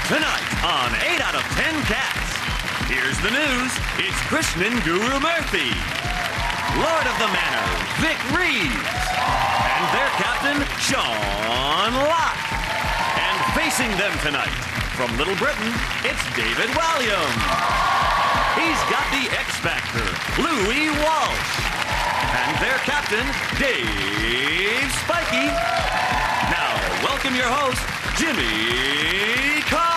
Tonight on 8 out of 10 Cats. Here's the news. It's Krishnan Guru Murthy, Lord of the Manor, Vic Reeves, and their captain, Sean Locke. And facing them tonight, from Little Britain, it's David Walliam. He's got the X Factor, Louis Walsh. And their captain, Dave Spikey. Now, welcome your host, Jimmy Carr.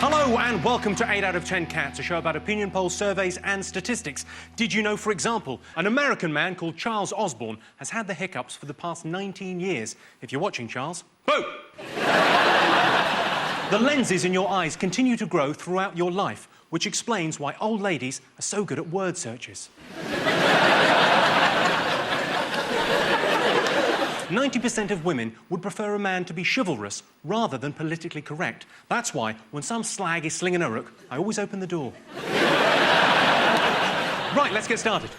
Hello and welcome to 8 out of 10 Cats, a show about opinion polls, surveys and statistics. Did you know, for example, an American man called Charles Osborne has had the hiccups for the past 19 years? If you're watching, Charles, boo! The lenses in your eyes continue to grow throughout your life, which explains why old ladies are so good at word searches. 90% of women would prefer a man to be chivalrous rather than politically correct. That's why, when some slag is slinging a rook, I always open the door. Right, let's get started.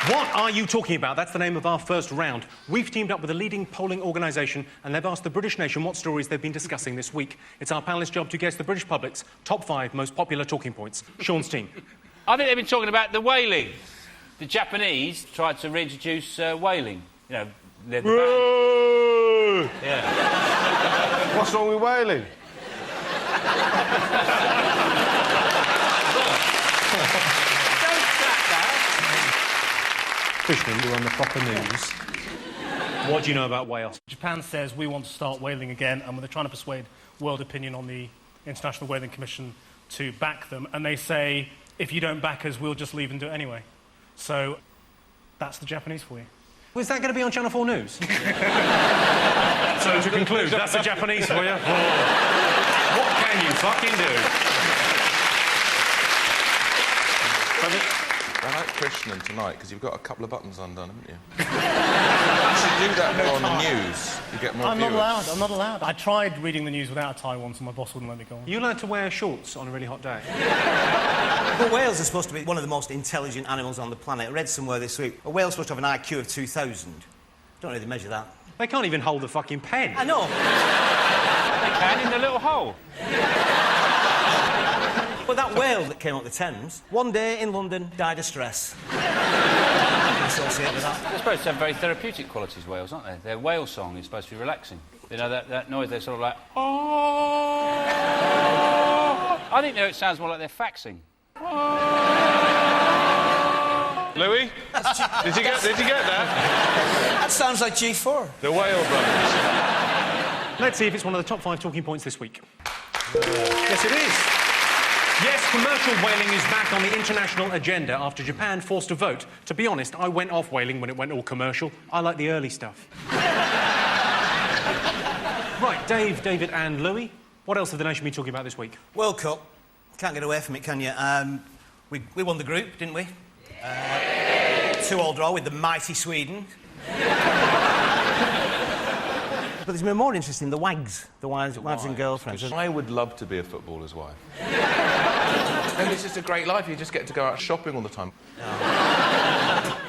What are you talking about? That's the name of our first round. We've teamed up with a leading polling organisation and they've asked the British nation what stories they've been discussing this week. It's our panellists' job to guess the British public's top 5 most popular talking points. Sean's team. I think they've been talking about the whaling. The Japanese tried to reintroduce whaling. You know, they're the band. Yeah. What's wrong with whaling? Krishnan, you're on the proper news. What do you know about whales? Japan says we want to start whaling again, and they're trying to persuade world opinion on the International Whaling Commission to back them. And they say, if you don't back us, we'll just leave and do it anyway. So that's the Japanese for you. Was that going to be on Channel 4 News? So to conclude, that's the Japanese for you. Oh. What can you fucking do? I like Krishnan tonight because you've got a couple of buttons undone, haven't you? You should do that on the news. You get more viewers. I'm not allowed. I tried reading the news without a tie once and my boss wouldn't let me go on. Are you allowed to wear shorts on a really hot day? But whales are supposed to be one of the most intelligent animals on the planet. I read somewhere this week, a whale's supposed to have an IQ of 2,000. Don't know how they measure that. They can't even hold the fucking pen. I know. They can in the little hole. But that whale that came up the Thames, one day in London, died of stress. Associated with that. They're supposed to have very therapeutic qualities, whales, aren't they? Their whale song is supposed to be relaxing. You know, that noise, they're sort of like... Oh. I think it sounds more like they're faxing. Louis? Did you get that? That sounds like G4. The whale brothers. Let's see if it's one of the top 5 talking points this week. Yes, it is. Yes, commercial whaling is back on the international agenda after Japan forced a vote. To be honest, I went off whaling when it went all commercial. I like the early stuff. Right, Dave, David and Louis, what else have the nation been talking about this week? World Cup. Can't get away from it, can you? We won the group, didn't we? 2-2 draw with the mighty Sweden. But there's been more interesting, the wags, the wives and girlfriends. I would love to be a footballer's wife. And it's just a great life. You just get to go out shopping all the time.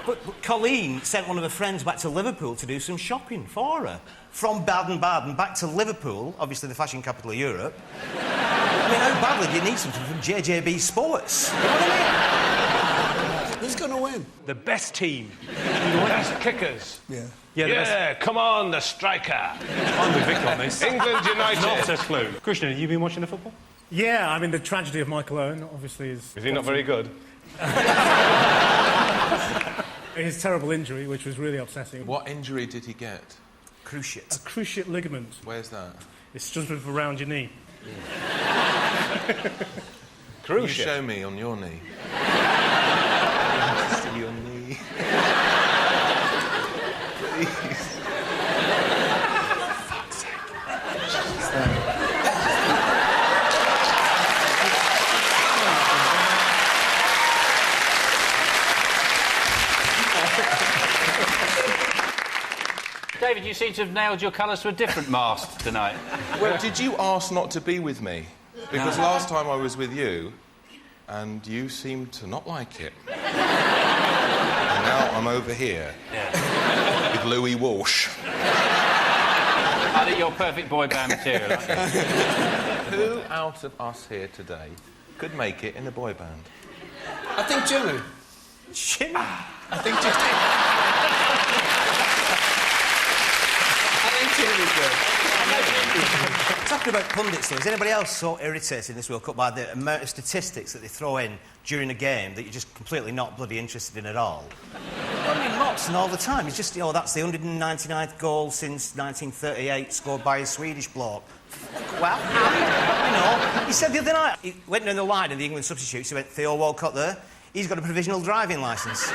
But Colleen sent one of her friends back to Liverpool to do some shopping for her. From Baden-Baden back to Liverpool, obviously the fashion capital of Europe. I mean, how badly do you need something from JJB Sports? You know what I mean? Who's going to win? The best team. Best kickers. Yeah. Yeah, come on, the striker. I'm with Vic on this. England United. Not a clue. Krishnan, have you been watching the football? Yeah, I mean, the tragedy of Michael Owen, obviously, is... Is he not very good? His terrible injury, which was really upsetting. What injury did he get? Cruciate. A cruciate ligament. Where's that? It's just around your knee. Can you show me on your knee? See your knee. Please. Fuck's sake. David, you seem to have nailed your colours to a different mast tonight. Well, did you ask not to be with me? Because last time I was with you, and you seem to not like it. And now I'm over here with Louis Walsh. I think you're perfect boy band material, aren't you? Who out of us here today could make it in a boy band? I think Jimmy. Jimmy? I think Jimmy. I think Jimmy's good. Talking about pundits, though, is anybody else so irritated in this World Cup by the amount of statistics that they throw in during a game that you're just completely not bloody interested in at all? I mean, lots and all the time. It's just, that's the 199th goal since 1938 scored by a Swedish bloke. Well, he said the other night, he went down the line in the England substitutes, he went, Theo Walcott there, he's got a provisional driving licence.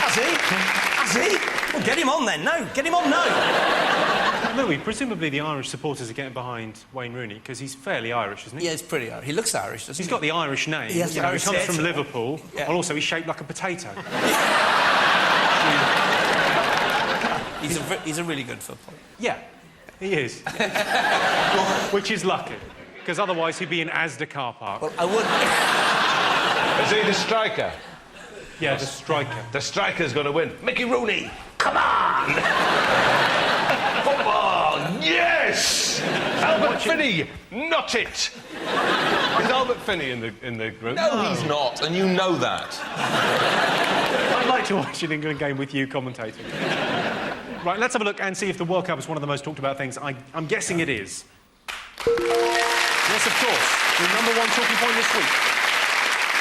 Has he? Well, get him on then. No, get him on now. Louis, presumably the Irish supporters are getting behind Wayne Rooney because he's fairly Irish, isn't he? Yeah, he's pretty Irish. He looks Irish, doesn't he? He's got the Irish name. He has the Irish He comes accent. from Liverpool, Yeah. and also he's shaped like a potato. He's a really good footballer. Yeah, he is. Which is lucky, because otherwise he'd be in Asda car park. Well, I would... Is he the striker? Yeah, the striker. The striker's going to win. Mickey Rooney, come on! Football, yes! Albert Finney, not it! Is Albert Finney in the group? No, he's not, and you know that. I'd like to watch an England game with you commentating. Right, let's have a look and see if the World Cup is one of the most talked about things. I'm guessing it is. Yes, of course. The number one talking point this week.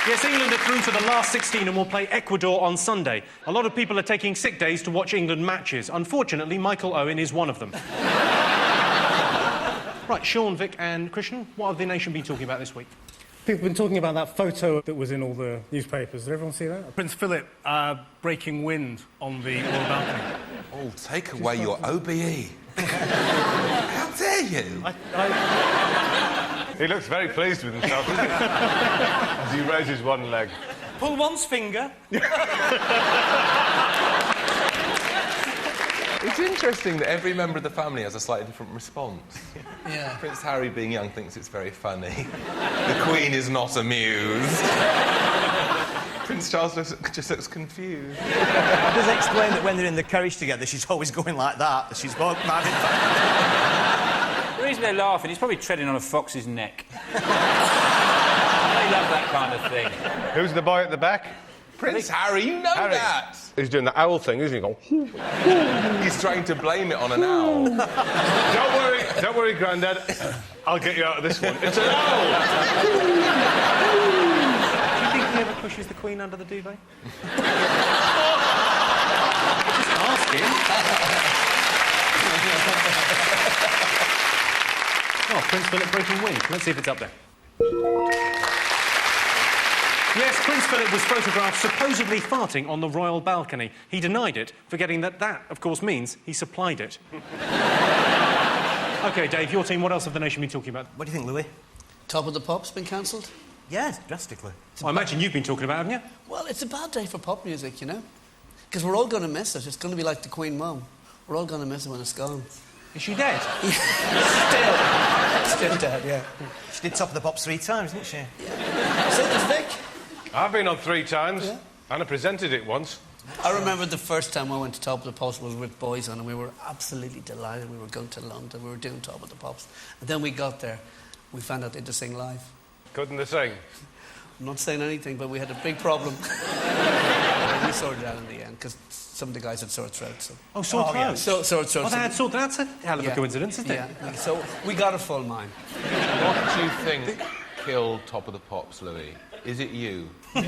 Yes, England are through to the last 16 and will play Ecuador on Sunday. A lot of people are taking sick days to watch England matches. Unfortunately, Michael Owen is one of them. Right, Sean, Vic and Christian, what have the nation been talking about this week? People have been talking about that photo that was in all the newspapers. Did everyone see that? Prince Philip breaking wind on the royal balcony. Oh, take away your OBE. How dare you? He looks very pleased with himself, doesn't he? As he raises one leg. Pull one's finger. It's interesting that every member of the family has a slightly different response. Yeah. Prince Harry, being young, thinks it's very funny. The Queen is not amused. Prince Charles just looks confused. It does explain that when they're in the carriage together, she's always going like that. She's both mad. The reason they're laughing, he's probably treading on a fox's neck. They love that kind of thing. Who's the boy at the back? Prince Harry, you know Harry. that! He's doing the owl thing, isn't he? Going, He's trying to blame it on an owl. don't worry, Grandad. I'll get you out of this one. It's an owl! Do you think he ever pushes the Queen under the duvet? Just asking. Oh, Prince Philip breaking wind. Let's see if it's up there. Yes, Prince Philip was photographed supposedly farting on the royal balcony. He denied it, forgetting that, of course, means he supplied it. OK, Dave, your team, what else have the nation been talking about? What do you think, Louis? Top of the Pop's been cancelled? Yes, drastically. I imagine you've been talking about it, haven't you? Well, it's a bad day for pop music, you know? Because we're all going to miss it. It's going to be like the Queen Mum. We're all going to miss it when it's gone. Is she dead? Still dead, yeah. She did Top of the Pops 3 times, didn't she? So did Vic. I've been on 3 times, Yeah. and I presented it once. I remember the first time I went to Top of the Pops was with boys on, and we were absolutely delighted. We were going to London, we were doing Top of the Pops. And then we got there, we found out they had to sing live. Couldn't they sing? I'm not saying anything, but we had a big problem. And we sorted it out in the end, because some of the guys had sore throats. So. Oh, sore throat. Sore throats. Oh, they had sore throats? That's a hell of a coincidence, isn't it? Yeah, so we got a full mine. What do you think killed Top of the Pops, Louis? Is it you? Is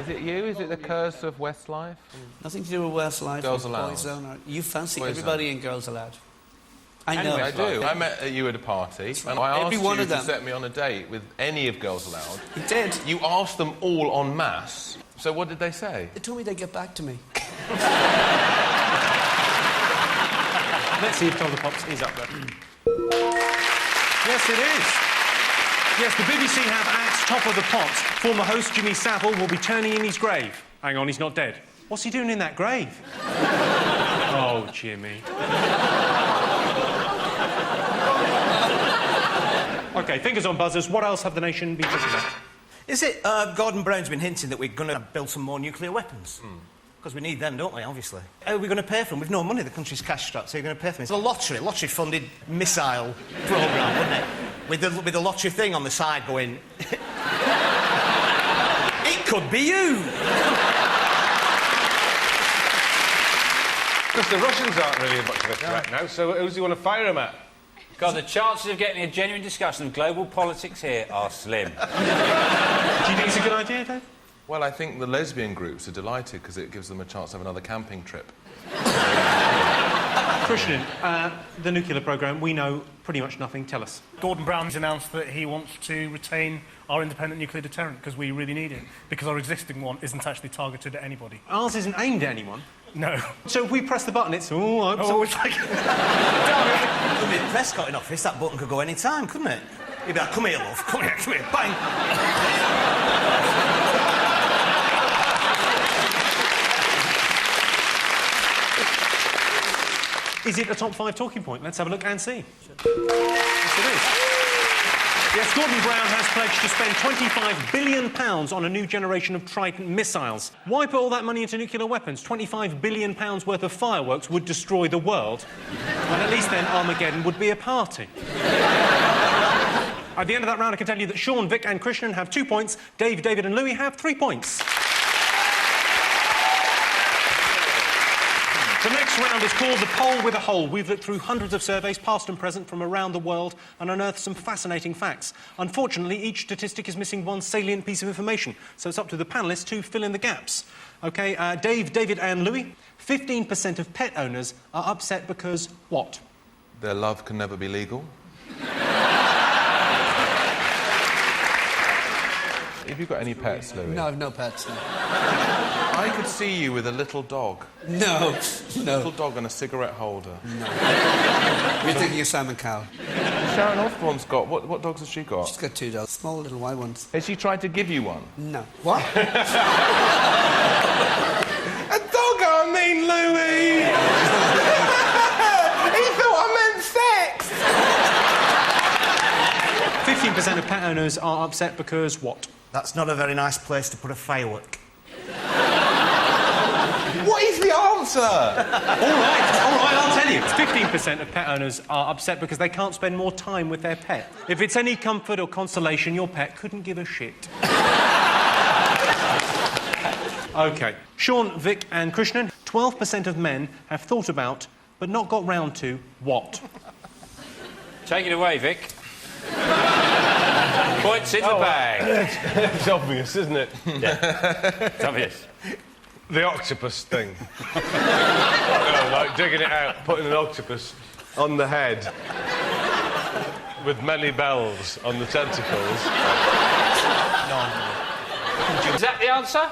it you? Is it the curse of Westlife? Nothing to do with Westlife. Girls or Aloud. Boys Zone. Or, you fancy Boys everybody in Girls Aloud. I know. I do. I met you at a party, and I Every asked one you of to them. set me on a date with any of Girls Aloud. You did. You asked them all en masse. So what did they say? They told me they'd get back to me. Let's see if Top of the Pops is up there. Yes, it is. Yes, the BBC have axed Top of the Pops. Former host Jimmy Savile will be turning in his grave. Hang on, he's not dead. What's he doing in that grave? Oh, Jimmy. OK, fingers on buzzers. What else have the nation been talking about? Is it Gordon Brown's been hinting that we're going to build some more nuclear weapons? Because we need them, don't we, obviously? How are we going to pay for them? We've no money, the country's cash-strapped, so you're going to pay for them. It's a lottery-funded missile programme, wouldn't it? With the lottery thing on the side going... It could be you! Because the Russians aren't really much of a threat now, so who do you want to fire them at? God, the chances of getting a genuine discussion of global politics here are slim. Do you think it's a good idea, Dave? Well, I think the lesbian groups are delighted because it gives them a chance to have another camping trip. Christian, the nuclear programme, we know pretty much nothing. Tell us. Gordon Brown's announced that he wants to retain our independent nuclear deterrent because we really need it, because our existing one isn't actually targeted at anybody. Ours isn't aimed at anyone. No. So if we press the button, it's... Oh, it's like... Could be Prescott in office, that button could go any time, couldn't it? He'd be like, come here, love, come here, bang! Is it a top 5 talking point? Let's have a look and see. Yes, it is. Yes, Gordon Brown has pledged to spend £25 billion on a new generation of Trident missiles. Why put all that money into nuclear weapons? £25 billion worth of fireworks would destroy the world. And at least then Armageddon would be a party. At the end of that round, I can tell you that Sean, Vic and Christian have 2 points. Dave, David and Louis have 3 points. The next round is called The Poll with a Hole. We've looked through hundreds of surveys, past and present, from around the world and unearthed some fascinating facts. Unfortunately, each statistic is missing one salient piece of information, so it's up to the panellists to fill in the gaps. OK, Dave, David and Louis, 15% of pet owners are upset because what? Their love can never be legal. Have you got any pets, Louis? No, I've no pets, no. I could see you with a little dog. No, A little dog and a cigarette holder. No. You're thinking of Simon Cowell. Sharon Osbourne's got... What dogs has she got? She's got 2 dogs, small little white ones. Has she tried to give you one? No. What? A dog, I mean, Louis! He thought I meant sex! 15% of pet owners are upset because what? That's not a very nice place to put a firework. What is the answer? All right, I'll tell you. 15% of pet owners are upset because they can't spend more time with their pet. If it's any comfort or consolation, your pet couldn't give a shit. OK. Sean, Vic and Krishnan, 12% of men have thought about, but not got round to, what? Take it away, Vic. Points in the bag. It's obvious, isn't it? Yeah, it's obvious. The octopus thing. Like digging it out, putting an octopus on the head with many bells on the tentacles. Is that the answer?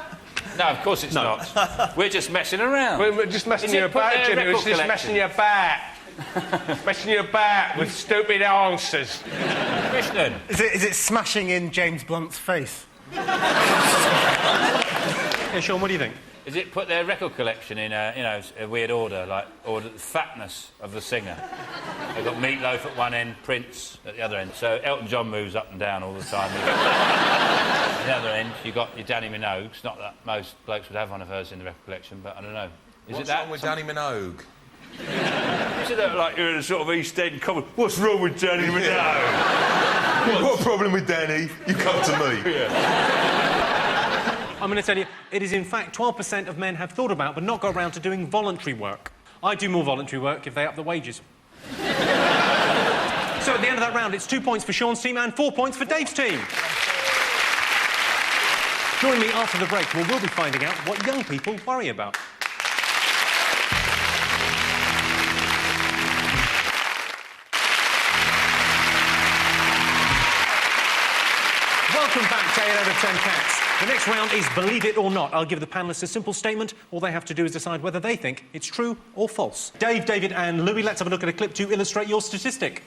No, of course it's not. We're just messing around. We're just messing you about, Jimmy. We're just messing you about. Messing you about with stupid answers. Krishnan. Is it smashing in James Blunt's face? Yeah, Sean, what do you think? Is it put their record collection in a weird order, like order the fatness of the singer? They've got Meatloaf at one end, Prince at the other end. So Elton John moves up and down all the time. At the other end, you've got your Danny Minogues. Not that most blokes would have one of hers in the record collection, but I don't know. What's wrong with Danny Minogue? Is it that, like, you're in a sort of East End comment? What's wrong with Danny Minogue? What problem with Danny? You come to me. I'm going to tell you, it is in fact 12% of men have thought about but not got around to doing voluntary work. I'd do more voluntary work if they up the wages. So at the end of that round, it's 2 points for Sean's team and 4 points for Dave's team. Join me after the break where we'll be finding out what young people worry about. Welcome back to 8 out of 10 Cats. The next round is Believe It or Not. I'll give the panellists a simple statement. All they have to do is decide whether they think it's true or false. Dave, David and Louis, let's have a look at a clip to illustrate your statistic.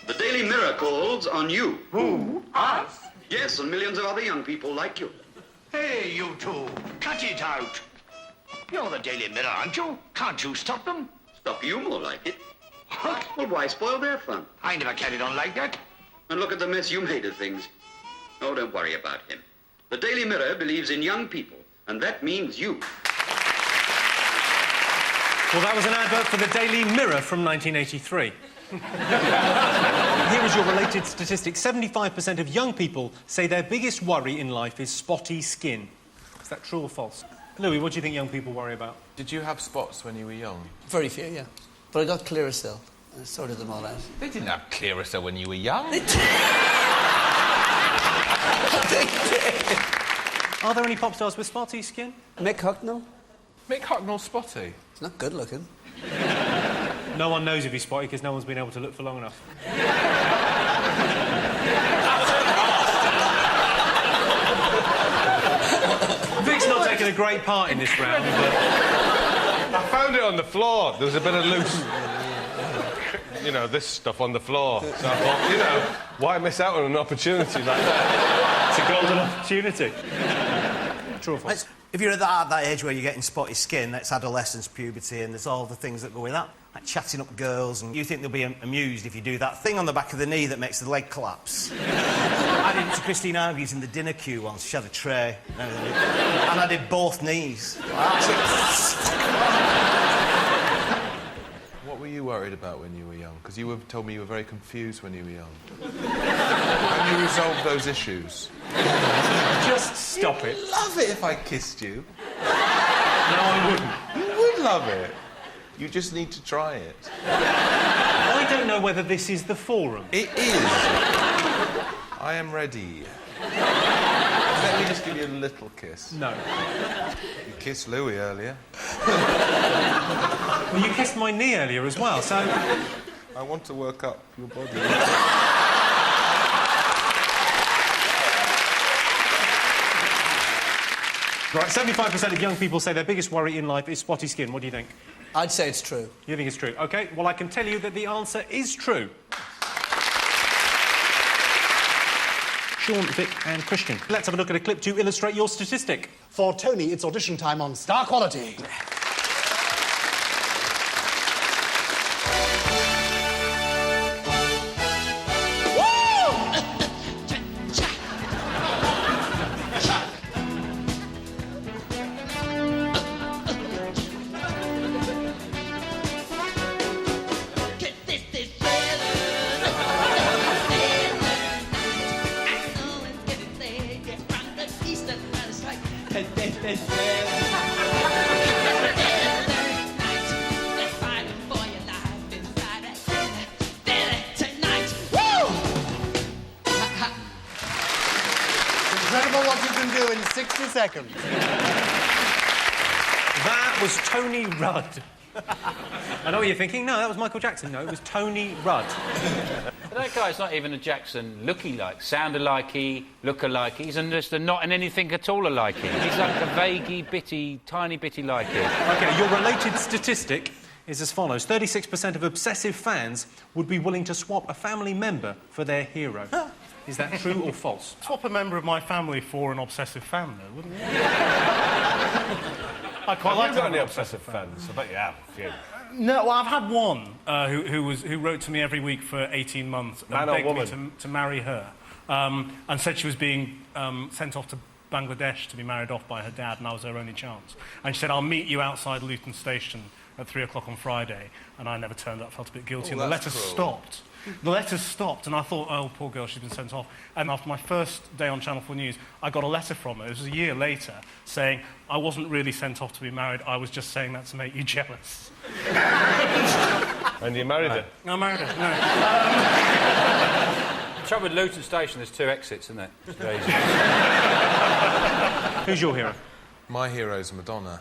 The Daily Mirror calls on you. Who? Us? Yes, and millions of other young people like you. Hey, you two, cut it out. You're the Daily Mirror, aren't you? Can't you stop them? Stop you more like it. Well, why spoil their fun? I never carried on like that. And look at the mess you made of things. Oh, don't worry about him. The Daily Mirror believes in young people, and that means you. Well, that was an advert for the Daily Mirror from 1983. Here is your related statistic. 75% of young people say their biggest worry in life is spotty skin. Is that true or false? Louis, what do you think young people worry about? Did you have spots when you were young? Very few, yeah. But I got Clearasil and sorted them all out. They didn't have Clearasil when you were young. They did. Are there any pop stars with spotty skin? Mick Hucknall? Mick Hucknall's spotty. He's not good looking. No one knows if he's spotty because no one's been able to look for long enough. Vic's not taking a great part in this round, but... I found it on the floor. There was a bit of loose... you know, this stuff on the floor. So I thought, you know, why miss out on an opportunity like that? It's a golden opportunity. True or false? If you're at that age where you're getting spotty skin, that's adolescence, puberty, and there's all the things that go with that. Like chatting up girls, and you think they'll be amused if you do that thing on the back of the knee that makes the leg collapse. I did it to Christine Argues in the dinner queue once. She had a tray. And I did both knees. What were you worried about when you were young? Because you told me you were very confused when you were young. How do you resolve those issues? Just stop it. I'd love it if I kissed you. No, I wouldn't. You would love it. You just need to try it. I don't know whether this is the forum. It is. I am ready. Let me just give you a little kiss. No. You kissed Louis earlier. Well, you kissed my knee earlier as well, so... I want to work up your body. Right, 75% of young people say their biggest worry in life is spotty skin. What do you think? I'd say it's true. You think it's true? OK, well, I can tell you that the answer is true. Sean, Vic and Christian. Let's have a look at a clip to illustrate your statistic. For Tony, it's audition time on Star Quality. Incredible what you can do in 60 seconds. That was Tony Rudd. I know what you're thinking. No, that was Michael Jackson. No, it was Tony Rudd. But that guy's not even a Jackson looky-like, sound-alikey, look-alikey. He's just not in anything at all alikey. He's like a vaguey, bitty, tiny bitty likey. OK, your related statistic is as follows. 36% of obsessive fans would be willing to swap a family member for their hero. Is that true or false? Swap a member of my family for an obsessive fan, though, wouldn't you? I quite like Have you got any obsessive fans? I bet you have a few. No, well, I've had one who wrote to me every week for 18 months and Man or begged woman? me to marry her, and said she was being sent off to Bangladesh to be married off by her dad, and I was her only chance. And she said, "I'll meet you outside Luton Station at 3 o'clock on Friday," and I never turned up, felt a bit guilty, and the letters stopped. The letters stopped, and I thought, oh, poor girl, she's been sent off. And after my first day on Channel 4 News, I got a letter from her, it was a year later, saying, I wasn't really sent off to be married, I was just saying that to make you jealous. And you married her? I married her, no. The trouble with Luton Station, there's 2 exits, isn't there? It's very easy. Who's your hero? My hero's Madonna.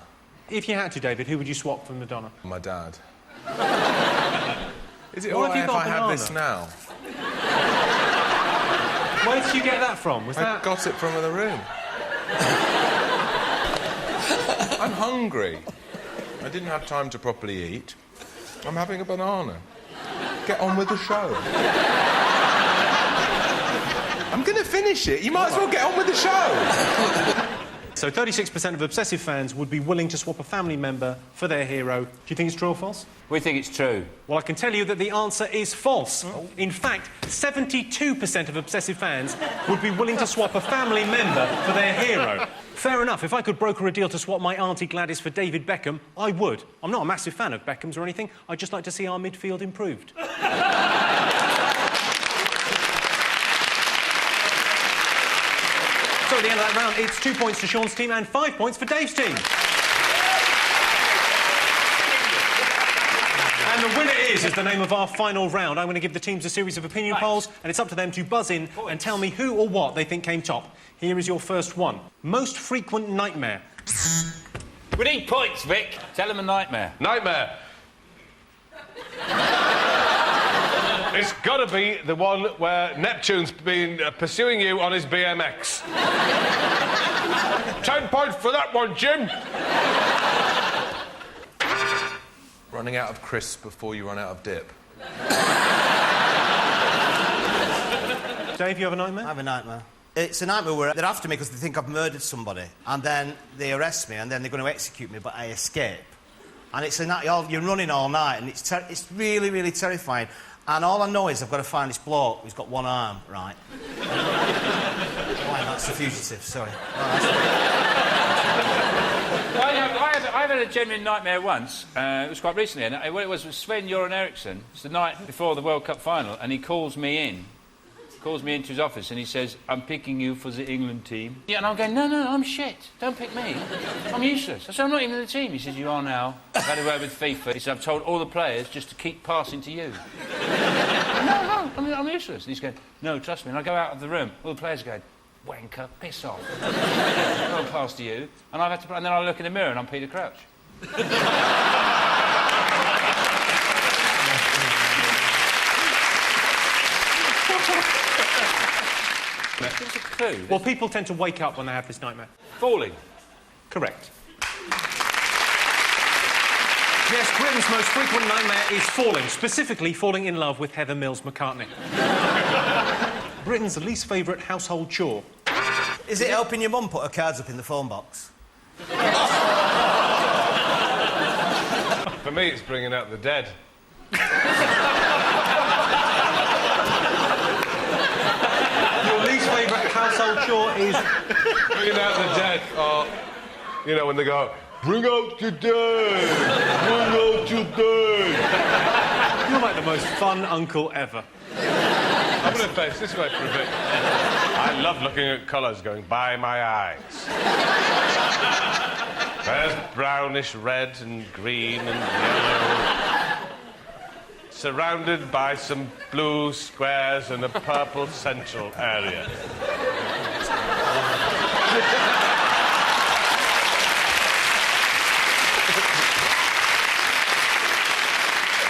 If you had to, David, who would you swap for Madonna? My dad. Is it Why all have right you if got I have banana? this now? Where did you get that from? Was I that... got it from the room. I'm hungry. I didn't have time to properly eat. I'm having a banana. Get on with the show. I'm going to finish it. You might as well get on with the show. So 36% of obsessive fans would be willing to swap a family member for their hero. Do you think it's true or false? We think it's true. Well, I can tell you that the answer is false. In fact, 72% of obsessive fans would be willing to swap a family member for their hero. Fair enough. If I could broker a deal to swap my Auntie Gladys for David Beckham, I would. I'm not a massive fan of Beckham's or anything. I'd just like to see our midfield improved. So at the end of that round, it's 2 points to Sean's team and 5 points for Dave's team. And the winner is the name of our final round. I'm going to give the teams a series of opinion polls, and it's up to them to buzz in and tell me who or what they think came top. Here is your first one. Most frequent nightmare. We need points, Vic. Tell them a nightmare. Nightmare. It's got to be the one where Neptune's been pursuing you on his BMX. 10 points for that one, Jim. Running out of crisps before you run out of dip. Dave, you have a nightmare? I have a nightmare. It's a nightmare where they're after me because they think I've murdered somebody, and then they arrest me, and then they're going to execute me, but I escape. And it's a night, you're running all night, and it's really, really terrifying. And all I know is I've got to find this bloke who's got one arm, right? Why, that's the fugitive, sorry. I've had a genuine nightmare once. It was quite recently, and it was with Sven-Göran Eriksson. It's the night before the World Cup final, and he calls me into his office, and he says, "I'm picking you for the England team." Yeah, and I'm going, no, I'm shit. Don't pick me. I'm useless. I said, "I'm not even in the team." He says, "You are now. I've had a word with FIFA." He said, "I've told all the players just to keep passing to you." No, I'm useless. And he's going, "No, trust me." And I go out of the room. All the players are going, "Wanker, piss off." I'll pass to you. And and then I look in the mirror and I'm Peter Crouch. Give us a clue. Well, people tend to wake up when they have this nightmare. Falling. Correct. Yes, Britain's most frequent nightmare is falling, specifically falling in love with Heather Mills McCartney. Britain's least favourite household chore. Is it helping your mum put her cards up in the phone box? For me, it's bringing out the dead. Your least favourite household chore is... Bringing out the dead, or, you know, when they go, "Bring out the dead! Bring out the dead!" You're like the most fun uncle ever. I'm going to face this way for a bit. I love looking at colours going by my eyes. There's brownish red and green and yellow, surrounded by some blue squares and a purple central area.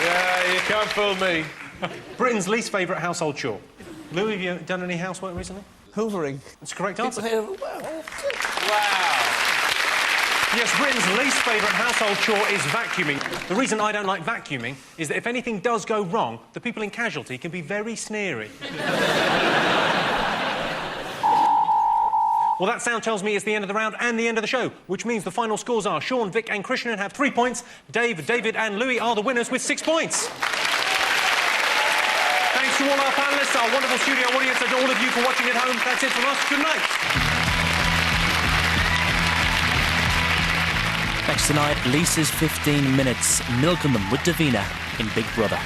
Yeah, you can't fool me. Britain's least favourite household chore. Lou, have you done any housework recently? Hoovering. That's a correct answer. Wow. Yes, Britain's least favourite household chore is vacuuming. The reason I don't like vacuuming is that if anything does go wrong, the people in casualty can be very sneery. Well, that sound tells me it's the end of the round and the end of the show, which means the final scores are Sean, Vic and Krishnan have 3 points. Dave, David and Louis are the winners with 6 points. Thanks to all our panellists, our wonderful studio audience, and to all of you for watching at home. That's it from us. Good night. Next tonight, Lisa's 15 Minutes, milking them with Davina in Big Brother.